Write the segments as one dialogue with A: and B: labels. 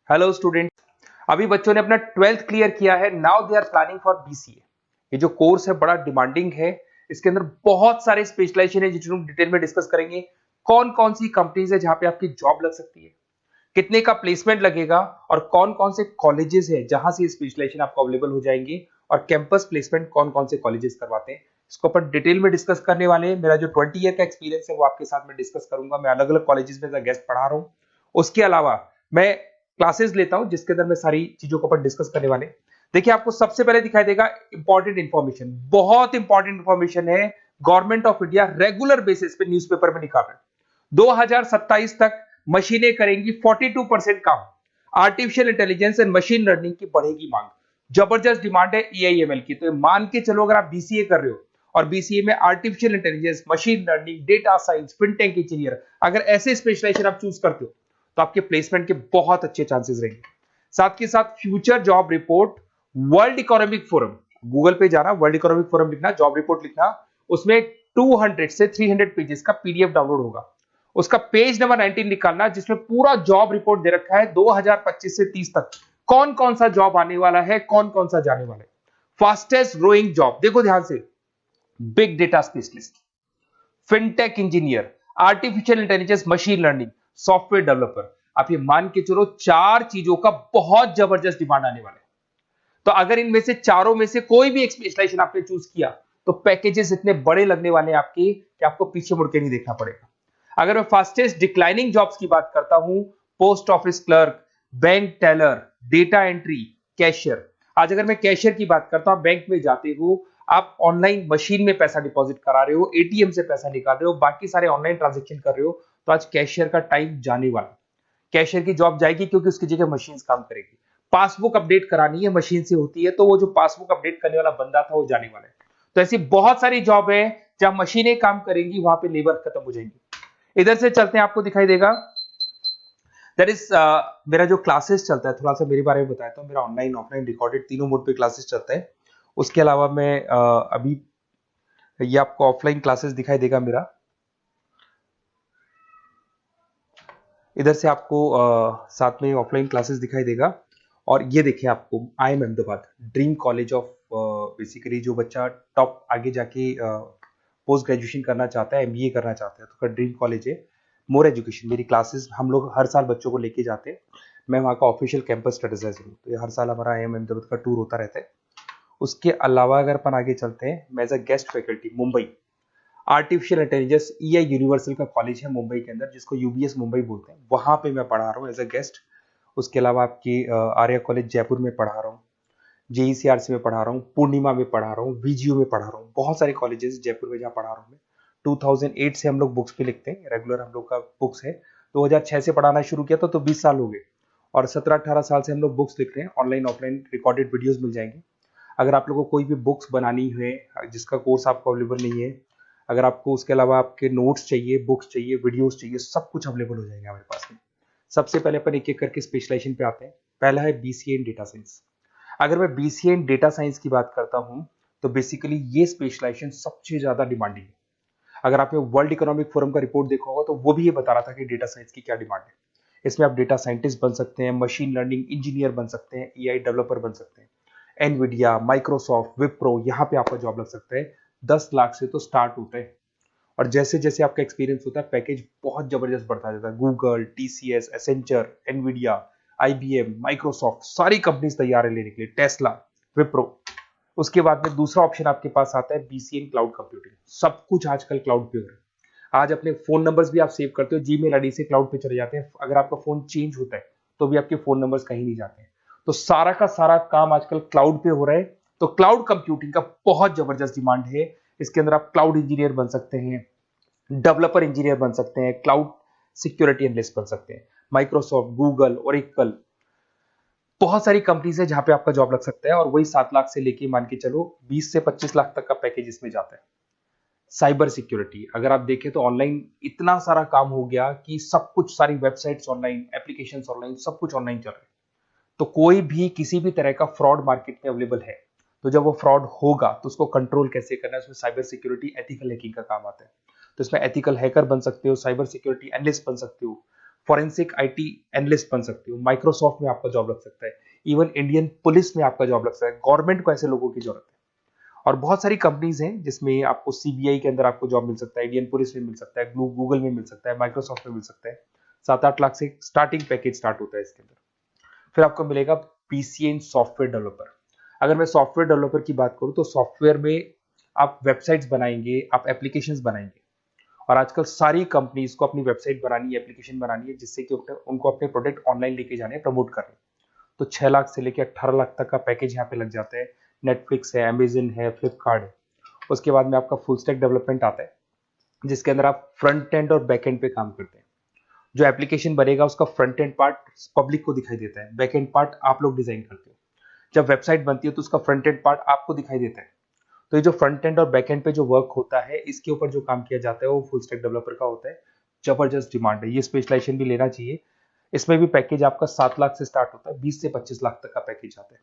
A: Hello student. अभी बच्चों ने अपना 12th क्लियर किया है। Now they are planning for BCA. ये जो कोर्स है बड़ा डिमांडिंग है। इसके अंदर बहुत सारे स्पेशलाइजेशन है जिनको डिटेल में डिस्कस करेंगे। कौन कौन सी कंपनीज है जहां पे आपकी जॉब लग सकती है, कितने का प्लेसमेंट लगेगा और कौन कौन से कॉलेजेस है जहां से स्पेशलाइजेशन आपको अवेलेबल हो जाएंगे और कैंपस प्लेसमेंट कौन कौन से कॉलेजेस करवाते हैं, इसको अपन डिटेल में डिस्कस करने वाले हैं। मेरा जो 20 ईयर का एक्सपीरियंस है वो आपके साथ में डिस्कस करूंगा। मैं अलग अलग कॉलेजेस में गेस्ट पढ़ा रहा हूँ। उसके अलावा मैं क्लासेस लेता हूं जिसके अंदर मैं सारी चीजों को अपन डिस्कस करने वाले। देखिए, आपको सबसे पहले दिखाई देगा इंपॉर्टेंट इंफॉर्मेशन, बहुत इंपॉर्टेंट इंफॉर्मेशन है। Government of India regular basis पे न्यूज़पेपर में निकाल रहे हैं 2027 तक मशीनें करेंगी 42% काम। Artificial intelligence and machine learning की बढ़ेगी मांग। जबरदस्त डिमांड है एआईएमएल की। तो मान के चलो, अगर आप बीसीए कर रहे हो और बीसीए में artificial intelligence, machine learning, data science, fintech engineer, अगर ऐसे स्पेशलाइजेशन आप चूज करते हो तो आपके प्लेसमेंट के बहुत अच्छे चांसेस रहेंगे। साथ के साथ future job report, world economic forum, Google पे जाना, वर्ल्ड इकोनॉमिक फोरम लिखना, जॉब रिपोर्ट लिखना, उसमें 200 से 300 पेजेस का पीडीएफ डाउनलोड होगा। उसका पेज नंबर 19 निकालना जिसमें पूरा जॉब रिपोर्ट दे रखा है 2025 से 30 तक कौन कौन सा जॉब आने वाला है, कौन कौन सा जाने वाला है। फास्टेस्ट ग्रोइंग जॉब देखो ध्यान से, big data specialist, fintech engineer, artificial intelligence, machine learning, software developer. आप ये मान के चलो 4 चीजों का बहुत जबरदस्त डिमांड आने वाला है। तो अगर इनमें से चारों में से कोई भी एक स्पेशलाइजेशन आपने चूज किया तो पैकेजेस इतने बड़े लगने वाले हैं आपके कि आपको पीछे मुड़ के नहीं देखना पड़ेगा। अगर मैं फास्टेस्ट डिक्लाइनिंग जॉब्स की बात करता हूं, post office clerk, bank teller, data entry, cashier. आज अगर मैं कैशियर की बात करता हूं, बैंक में जाते हो, आप ऑनलाइन मशीन में पैसा डिपॉजिट करा रहे हो, एटीएम से पैसा निकाल रहे हो, बाकी सारे ऑनलाइन ट्रांजेक्शन कर रहे हो, तो आज कैशियर का टाइम जाने वाला। कैशियर की जॉब जाएगी क्योंकि उसकी जगह मशीन काम करेगी। पासबुक अपडेट करानी है, मशीन से होती है, तो वो जो पासबुक अपडेट करने वाला बंदा था वो जाने वाला है। तो ऐसी बहुत सारी जॉब है जहां मशीनें काम करेंगी, वहां पे लेबर खत्म हो जाएंगी। इधर से चलते हैं, आपको दिखाई देगा दैट इज मेरा जो क्लासेस चलता है, थोड़ा सा मेरे बारे में बताता हूँ। मेरा ऑनलाइन ऑफलाइन रिकॉर्डेड तीनों मोड पे क्लासेस चलता है। उसके अलावा मैं अभी ये आपको ऑफलाइन क्लासेस दिखाई देगा मेरा। इधर से आपको साथ में ऑफलाइन क्लासेस दिखाई देगा। और ये देखिए, आपको IIM Ahmedabad, dream college of, basically जो बच्चा टॉप आगे जाके पोस्ट ग्रेजुएशन करना चाहता है, एमबीए करना चाहता है, तो का ड्रीम कॉलेज है। मोर एजुकेशन मेरी क्लासेस हम लोग हर साल बच्चों को लेके जाते हैं। मैं वहाँ का ऑफिशियल कैंपस स्ट्रेटेजाइजर हूँ, तो ये हर साल हमारा IIM अहमदाबाद का टूर होता रहता है। उसके अलावा अगर अपन आगे चलते हैं, मैं as a guest faculty Mumbai artificial intelligence EI universal का कॉलेज है मुंबई के अंदर, जिसको UBS मुंबई बोलते हैं, वहां पे मैं पढ़ा रहा हूँ एज अ गेस्ट। उसके अलावा आपकी आर्या कॉलेज जयपुर में पढ़ा रहा हूँ, JECRC में पढ़ा रहा हूँ, पूर्णिमा में पढ़ा रहा हूँ, VGU में पढ़ा रहा हूँ। बहुत सारे कॉलेजेस जयपुर में जहाँ पढ़ा रहा हूँ मैं। 2008 से हम लोग बुक्स पे लिखते हैं, रेगुलर हम लोग का बुक्स है। 2006 से पढ़ाना शुरू किया तो 20 साल हो गए। और 17-18 साल से हम लोग बुक्स लिख रहे हैं। ऑनलाइन ऑफलाइन रिकॉर्डेड वीडियोस मिल जाएंगे। अगर आप लोगों को कोई भी बुक्स बनानी है जिसका कोर्स आपको अवेलेबल नहीं है, अगर आपको उसके अलावा आपके नोट्स चाहिए, बुक्स चाहिए, वीडियोस चाहिए, सब कुछ अवेलेबल हो जाएगा हमारे पास में। सबसे पहले अपन एक एक करके स्पेशलाइजेशन पे आते हैं। पहला है BCA इन डेटा साइंस। अगर मैं BCA इन डेटा साइंस की बात करता हूं तो बेसिकली ये स्पेशलाइजेशन सबसे ज्यादा डिमांडिंग है। अगर आपने वर्ल्ड इकोनॉमिक फोरम का रिपोर्ट देखा होगा तो वो भी ये बता रहा था कि डेटा साइंस की क्या डिमांड है। इसमें आप डेटा साइंटिस्ट बन सकते हैं, मशीन लर्निंग इंजीनियर बन सकते हैं, AI डेवलपर बन सकते हैं। एनवीडिया, माइक्रोसॉफ्ट, विप्रो, यहाँ पे आपका जॉब लग सकता है। 10 लाख से तो स्टार्ट होता है और जैसे जैसे आपका एक्सपीरियंस होता है पैकेज बहुत जबरदस्त बढ़ता जाता है। Google, TCS, Accenture, Nvidia, IBM, Microsoft, सारी कंपनीज तैयार है लेने के लिए, टेस्ला, विप्रो। उसके बाद में दूसरा ऑप्शन आपके पास आता है BCA इन क्लाउड कंप्यूटिंग। सब कुछ आजकल क्लाउड पे हो रहा है। आज अपने फोन नंबर्स भी आप सेव करते हो, जीमेल आईडी से क्लाउड पे चले जाते हैं। अगर आपका फोन चेंज होता है तो भी आपके फोन नंबर्स कहीं नहीं जाते हैं। तो सारा का सारा काम आजकल क्लाउड पे हो रहा है। तो क्लाउड कंप्यूटिंग का बहुत जबरदस्त डिमांड है। इसके अंदर आप क्लाउड इंजीनियर बन सकते हैं, डेवलपर इंजीनियर बन सकते हैं, क्लाउड सिक्योरिटी एनालिस्ट बन सकते हैं। माइक्रोसॉफ्ट, गूगल, ओरेकल, बहुत सारी कंपनीज है जहां पे आपका जॉब लग सकता है। और वही 7 लाख से लेके मान के चलो 20 से 25 लाख तक का पैकेज इसमें जाता है। साइबर सिक्योरिटी अगर आप देखें तो ऑनलाइन इतना सारा काम हो गया कि सब कुछ, सारी वेबसाइट्स ऑनलाइन, एप्लीकेशंस ऑनलाइन, सब कुछ ऑनलाइन चल रहा है। तो कोई भी किसी भी तरह का फ्रॉड मार्केट में अवेलेबल है, तो जब वो फ्रॉड होगा तो उसको कंट्रोल कैसे करना है, उसमें साइबर सिक्योरिटी, एथिकल हैकिंग का काम आता है। तो इसमें एथिकल हैकर बन सकते हो, साइबर सिक्योरिटी एनालिस्ट बन सकते हो, फॉरेंसिक आईटी एनालिस्ट बन सकते हो, माइक्रोसॉफ्ट में आपका जॉब लग सकता है, इवन इंडियन पुलिस में आपका जॉब लग सकता है। गवर्नमेंट को ऐसे लोगों की जरूरत है। और बहुत सारी कंपनीज हैं जिसमें आपको सीबीआई के अंदर आपको जॉब मिल सकता है, इंडियन पुलिस में मिल सकता है, गूगल में मिल सकता है, माइक्रोसॉफ्ट में मिल सकता है। 7-8 लाख से स्टार्टिंग पैकेज स्टार्ट होता है इसके अंदर। फिर आपको मिलेगा पीसीए इन सॉफ्टवेयर डेवलपर। अगर मैं सॉफ्टवेयर डेवलपर की बात करूं तो सॉफ्टवेयर में आप वेबसाइट्स बनाएंगे, आप एप्लीकेशंस बनाएंगे। और आजकल सारी कंपनीज को अपनी वेबसाइट बनानी है, एप्लीकेशन बनानी है, जिससे कि उनको अपने प्रोडक्ट ऑनलाइन लेके जाने हैं, प्रमोट करने। तो 6 लाख से लेकर 18 लाख तक का पैकेज यहाँ पे लग जाता है। नेटफ्लिक्स है, अमेजन है, फ्लिपकार्ट है। उसके बाद में आपका फुल स्टैक डेवलपमेंट आता है, जिसके अंदर आप फ्रंट एंड और बैक एंड पे काम करते हैं। जो एप्लीकेशन बनेगा उसका फ्रंट एंड पार्ट पब्लिक को दिखाई देता है, बैक एंड पार्ट आप लोग डिजाइन करते हो। जब वेबसाइट बनती है तो उसका फ्रंट एंड पार्ट आपको दिखाई देता है। तो ये जो फ्रंट एंड और बैक एंड पे जो वर्क होता है, इसके ऊपर जो काम किया जाता है वो फुल स्टैक डेवलपर का होता है। जबरदस्त डिमांड है, ये स्पेशलाइजेशन भी लेना चाहिए। इसमें भी पैकेज आपका 7 लाख से स्टार्ट होता है, 20 से 25 लाख तक का पैकेज आता है।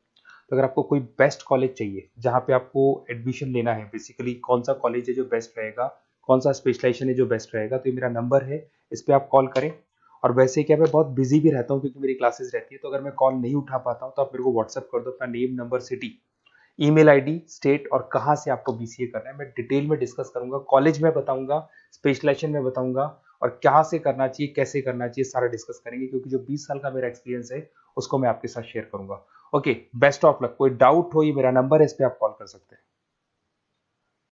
A: तो अगर आपको कोई बेस्ट कॉलेज चाहिए जहाँ पे आपको एडमिशन लेना है, बेसिकली कौन सा कॉलेज है जो बेस्ट रहेगा, कौन सा स्पेशलाइजेशन है जो बेस्ट रहेगा, तो ये मेरा नंबर है, इस पर आप कॉल करें। और वैसे क्या, मैं बहुत बिजी भी रहता हूँ क्योंकि मेरी क्लासेस रहती है, तो अगर मैं कॉल नहीं उठा पाता हूँ तो आप मेरे को व्हाट्सअप कर दो अपना name, number, city, email ID, state और कहाँ से आपको बीसीए करना है। मैं डिटेल में डिस्कस करूंगा, कॉलेज में बताऊंगा, स्पेशलाइजेशन में बताऊंगा, और कहाँ से करना चाहिए, कैसे करना चाहिए, सारा डिस्कस करेंगे, क्योंकि जो 20 साल का मेरा एक्सपीरियंस है उसको मैं आपके साथ शेयर करूंगा। Okay, best of luck. कोई डाउट हो, ये मेरा नंबर है, इस पे आप कॉल कर सकते हैं।